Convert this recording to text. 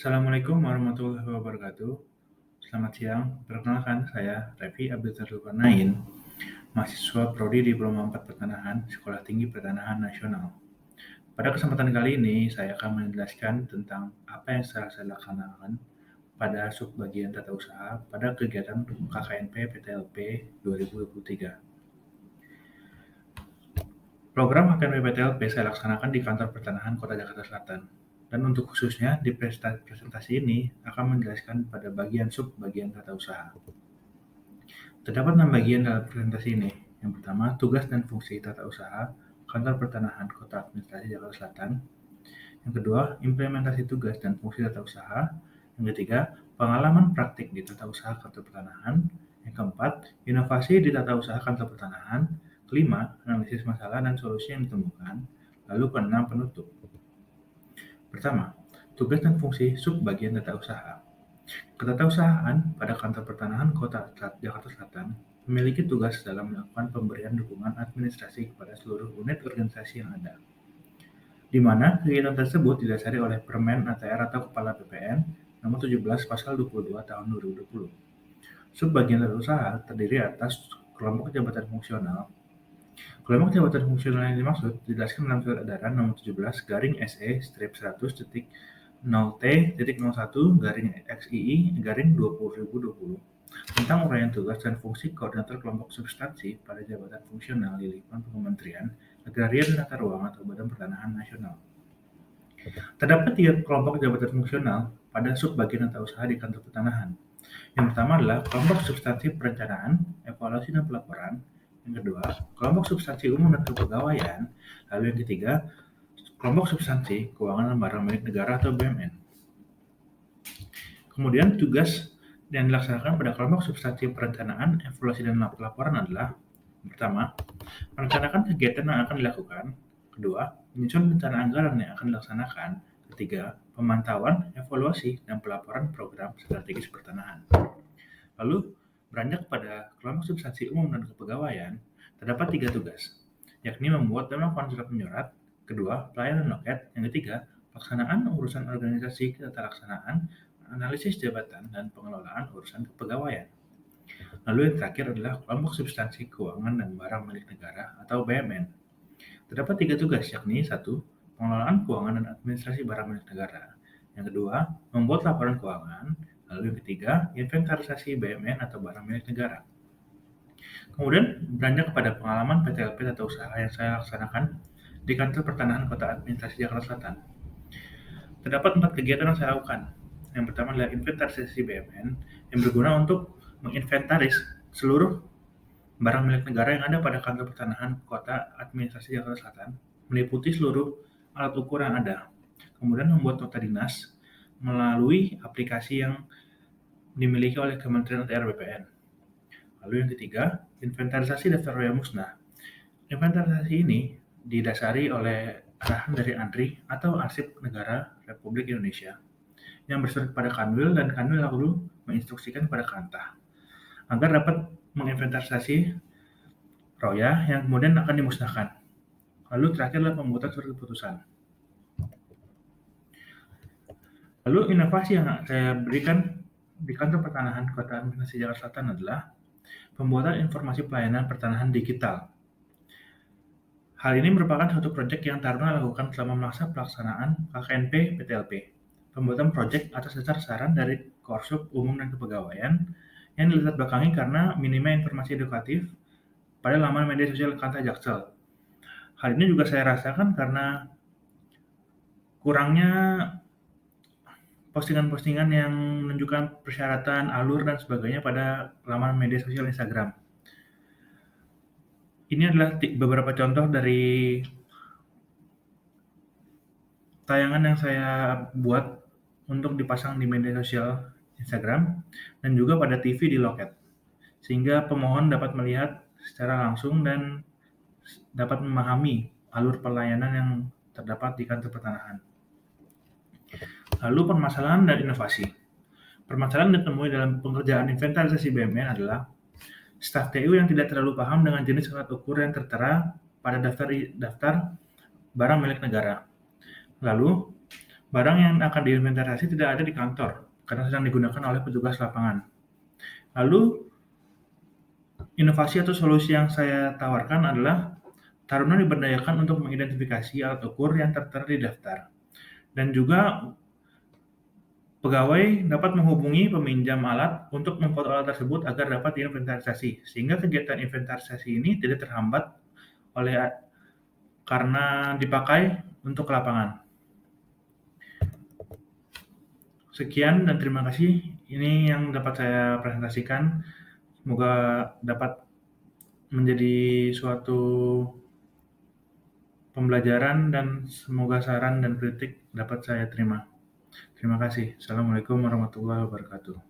Assalamualaikum warahmatullahi wabarakatuh. Selamat siang, perkenalkan saya Revi Abdul Zulkarnain, mahasiswa Prodi Diploma 4 Pertanahan, Sekolah Tinggi Pertanahan Nasional. Pada kesempatan kali ini, saya akan menjelaskan tentang apa yang saya laksanakan pada subbagian tata usaha pada kegiatan KKNP PTLP 2023. Program KKNP PTLP saya laksanakan di Kantor Pertanahan Kota Jakarta Selatan. Dan untuk khususnya di presentasi ini akan menjelaskan pada bagian sub-bagian tata usaha. Terdapat 6 bagian dalam presentasi ini. Yang pertama, tugas dan fungsi tata usaha Kantor Pertanahan Kota Administrasi Jakarta Selatan. Yang kedua, implementasi tugas dan fungsi tata usaha. Yang ketiga, pengalaman praktik di tata usaha Kantor Pertanahan. Yang keempat, inovasi di tata usaha Kantor Pertanahan. Kelima, analisis masalah dan solusi yang ditemukan. Lalu keenam, penutup. Pertama, tugas dan fungsi sub-bagian tata usaha. Ketatausahaan pada Kantor Pertanahan Kota Jakarta Selatan memiliki tugas dalam melakukan pemberian dukungan administrasi kepada seluruh unit organisasi yang ada, di mana kegiatan tersebut didasari oleh Permen ATR atau Kepala BPN Nomor 17 Pasal 22 Tahun 2020. Subbagian tata usaha terdiri atas kelompok jabatan fungsional. Kelompok jabatan fungsional yang dimaksud dijelaskan dalam Surat Edaran Nomor 17 garing SE strip 100.0T.01 garing 20.020 tentang uraian tugas dan fungsi koordinator kelompok substansi pada jabatan fungsional di lingkungan Kementerian Agraria dan Tata Ruang atau Badan Pertanahan Nasional. Terdapat 3 kelompok jabatan fungsional pada subbagian tata usaha di Kantor Pertanahan. Yang pertama adalah kelompok substansi perencanaan, evaluasi dan pelaporan. Yang kedua, kelompok substansi umum dan kepegawaian. Lalu yang ketiga, kelompok substansi keuangan dan barang milik negara atau BUMN. Kemudian tugas yang dilaksanakan pada kelompok substansi perencanaan, evaluasi dan pelaporan adalah: pertama, merencanakan kegiatan yang akan dilakukan. Kedua, menyusun rencana anggaran yang akan dilaksanakan. Ketiga, pemantauan, evaluasi, dan pelaporan program strategis pertanahan. Lalu, beranjak pada kelompok substansi umum dan kepegawaian, terdapat 3 tugas, yakni membuat dan melakukan surat menyurat. Kedua, pelayanan loket. Yang ketiga, pelaksanaan urusan organisasi ketalaksanaan, analisis jabatan, dan pengelolaan urusan kepegawaian. Lalu yang terakhir adalah kelompok substansi keuangan dan barang milik negara atau BUMN. Terdapat 3 tugas, yakni 1. Pengelolaan keuangan dan administrasi barang milik negara. Yang kedua, membuat laporan keuangan. Lalu yang ketiga, inventarisasi BUMN atau barang milik negara. Kemudian beranjak kepada pengalaman PTLP atau usaha yang saya laksanakan di Kantor Pertanahan Kota Administrasi Jakarta Selatan. Terdapat 4 kegiatan yang saya lakukan. Yang pertama adalah inventarisasi BUMN yang berguna untuk menginventaris seluruh barang milik negara yang ada pada Kantor Pertanahan Kota Administrasi Jakarta Selatan, meliputi seluruh alat ukur yang ada. Kemudian membuat nota dinas melalui aplikasi yang dimiliki oleh Kementerian ATR BPN. Lalu yang ketiga, inventarisasi daftar roya musnah. Inventarisasi ini didasari oleh arahan dari ANRI atau Arsip Negara Republik Indonesia yang bersurat kepada Kanwil, dan Kanwil lalu menginstruksikan kepada Kantah agar dapat menginventarisasi roya yang kemudian akan dimusnahkan. Lalu terakhir adalah pembuatan surat keputusan. Lalu inovasi yang saya berikan di Kantor Pertanahan Kota Administrasi Jakarta Selatan adalah pembuatan informasi pelayanan pertanahan digital. Hal ini merupakan suatu proyek yang Taruna lakukan selama masa pelaksanaan KKNP PTLP. Pembuatan proyek atas dasar saran dari Korsub Umum dan Kepegawaian yang dilihat belakangi karena minimnya informasi edukatif pada laman media sosial Kanta Jaksel. Hal ini juga saya rasakan karena kurangnya postingan-postingan yang menunjukkan persyaratan, alur, dan sebagainya pada laman media sosial Instagram. Ini adalah beberapa contoh dari tayangan yang saya buat untuk dipasang di media sosial Instagram dan juga pada TV di loket, sehingga pemohon dapat melihat secara langsung dan dapat memahami alur pelayanan yang terdapat di Kantor Pertanahan. Lalu permasalahan dan inovasi. Permasalahan yang ditemui dalam pengerjaan inventarisasi BUMN adalah staf TU yang tidak terlalu paham dengan jenis alat ukur yang tertera pada daftar barang milik negara. Lalu, Barang yang akan diinventarisasi tidak ada di kantor karena sedang digunakan oleh petugas lapangan. Lalu, inovasi atau solusi yang saya tawarkan adalah taruna diberdayakan untuk mengidentifikasi alat ukur yang tertera di daftar. Dan juga pegawai dapat menghubungi peminjam alat untuk memfoto alat tersebut agar dapat diinventarisasi, sehingga kegiatan inventarisasi ini tidak terhambat oleh karena dipakai untuk ke lapangan. Sekian dan terima kasih. Ini yang dapat saya presentasikan. Semoga dapat menjadi suatu pembelajaran dan semoga saran dan kritik dapat saya terima. Terima kasih. Assalamualaikum warahmatullahi wabarakatuh.